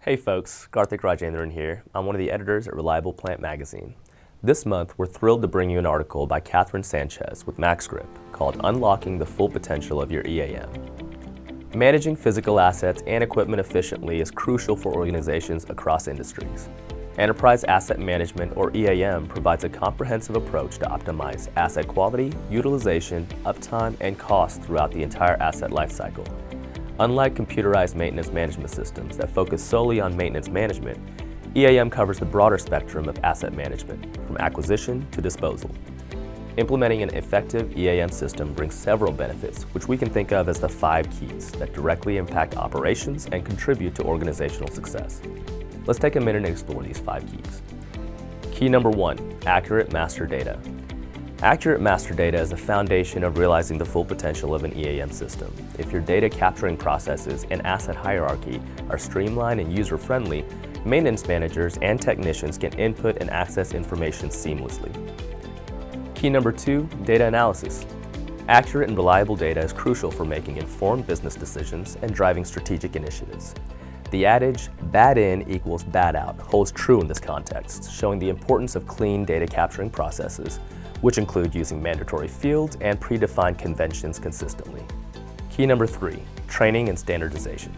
Hey folks, Karthik Rajendran here. I'm one of the editors at Reliable Plant Magazine. This month, we're thrilled to bring you an article by Catherine Sanchez with MaxGrip called Unlocking the Full Potential of Your EAM. Managing physical assets and equipment efficiently is crucial for organizations across industries. Enterprise Asset Management, or EAM, provides a comprehensive approach to optimize asset quality, utilization, uptime, and cost throughout the entire asset lifecycle. Unlike computerized maintenance management systems that focus solely on maintenance management, EAM covers the broader spectrum of asset management, from acquisition to disposal. Implementing an effective EAM system brings several benefits, which we can think of as the 5 keys that directly impact operations and contribute to organizational success. Let's take a minute and explore these 5 keys. Key number 1, accurate master data. Accurate master data is the foundation of realizing the full potential of an EAM system. If your data capturing processes and asset hierarchy are streamlined and user-friendly, maintenance managers and technicians can input and access information seamlessly. Key number 2, data analysis. Accurate and reliable data is crucial for making informed business decisions and driving strategic initiatives. The adage, bad in equals bad out, holds true in this context, showing the importance of clean data capturing processes, which include using mandatory fields and predefined conventions consistently. Key number 3, training and standardization.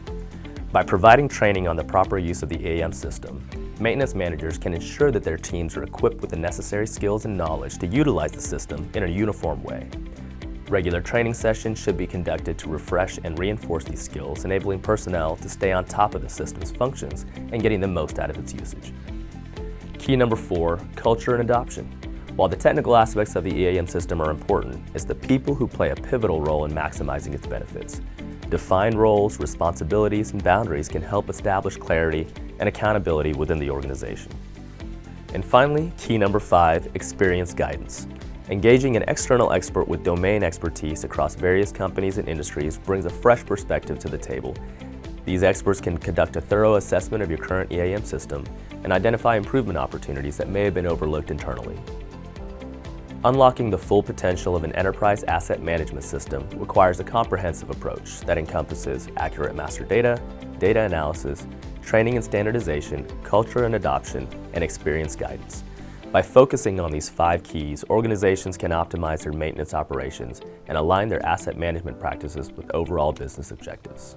By providing training on the proper use of the EAM system, maintenance managers can ensure that their teams are equipped with the necessary skills and knowledge to utilize the system in a uniform way. Regular training sessions should be conducted to refresh and reinforce these skills, enabling personnel to stay on top of the system's functions and getting the most out of its usage. Key number 4, culture and adoption. While the technical aspects of the EAM system are important, it's the people who play a pivotal role in maximizing its benefits. Defined roles, responsibilities, and boundaries can help establish clarity and accountability within the organization. And finally, key number 5, experience guidance. Engaging an external expert with domain expertise across various companies and industries brings a fresh perspective to the table. These experts can conduct a thorough assessment of your current EAM system and identify improvement opportunities that may have been overlooked internally. Unlocking the full potential of an enterprise asset management system requires a comprehensive approach that encompasses accurate master data, data analysis, training and standardization, culture and adoption, and experience guidance. By focusing on these 5 keys, organizations can optimize their maintenance operations and align their asset management practices with overall business objectives.